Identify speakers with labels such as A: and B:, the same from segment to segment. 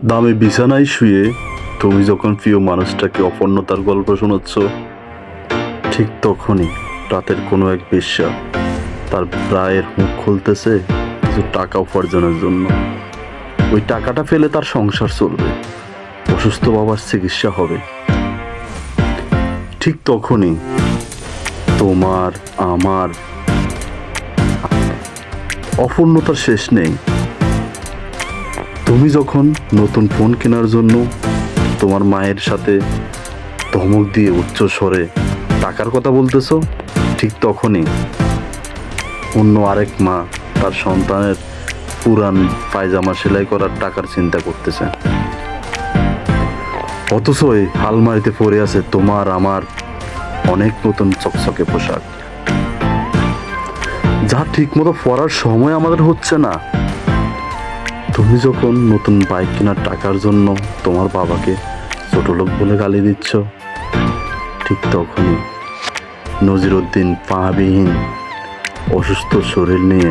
A: দামি বিছানায় শুয়ে তুমি যখন প্রিয় মানুষটাকে অপূর্ণতার গল্প শোনাচ্ছ, ঠিক তখনই রাতের কোনো এক বেশ্যা তার প্রায়ের মুখ খুলতেছে কিছু টাকা উপার্জনের জন্য। ওই টাকাটা ফেলে তার সংসার চলবে, অসুস্থ বাবার চিকিৎসা হবে। ঠিক তখনই তোমার আমার অপূর্ণতার শেষ নেই। তুমি যখন নতুন ফোন কেনার জন্য তোমার মায়ের সাথে ধমক দিয়ে উচ্চ স্বরে টাকার কথা বলতেছো, ঠিক তখনই অন্য আরেক মা তার সন্তানের পুরান পায়জামা সেলাই করার টাকার চিন্তা করতেছে। অথচ এই আলমারিতে পড়ে আছে তোমার আমার অনেক নতুন চকচকে পোশাক, যা ঠিক মতো পরার সময় আমাদের হচ্ছে না। তুমি যখন নতুন বাইক কেনার টাকার জন্য তোমার বাবাকে ছোট লোক বলে গালি দিচ্ছ, ঠিক তখনই নজিরুদ্দিন পাবিহীন অসুস্থ শরীর নিয়ে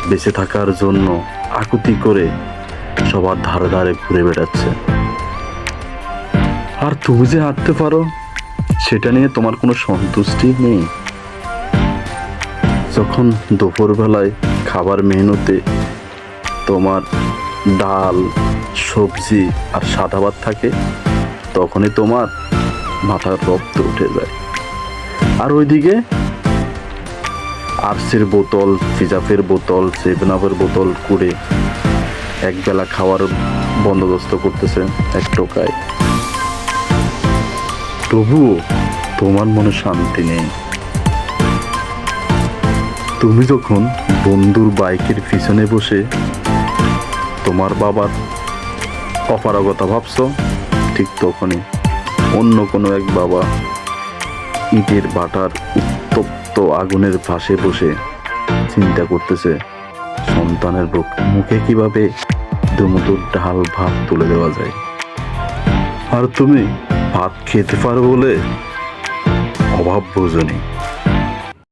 A: বেঁচে থাকার জন্য আকুতি করে সবার ধারে ধারে ঘুরে বেড়াচ্ছে। আর তুমি যে হাঁটতে পারো সেটা নিয়ে তোমার কোনো সন্তুষ্টি নেই। যখন দুপুরবেলায় খাবার মেনুতে তোমার ডাল, সবজি আর সাদা ভাত থাকে, তখনই তোমার মাথার রক্ত উঠে যায়। আর ওইদিকে আরসির বোতল, ফিজাফের বোতল, সেভেনাপের বোতল করে একবেলা খাওয়ার বন্দোবস্ত করতেছে এক টোকায়। তবুও তোমার মনে শান্তি নেই। তুমি যখন বন্ধুর বাইকের পিছনে বসে তোমার বাবার অপারগতা ভাবছো, ঠিক তখনই অন্য কোনো এক বাবা ইটের ভাটার উত্তপ্ত আগুনের পাশে বসে চিন্তা করতেছে সন্তানের মুখে কিভাবে দুমুঠো ডাল ভাত তুলে দেওয়া যায়। আর তুমি ভাত খেতে পারো বলে অভাব বোঝনি।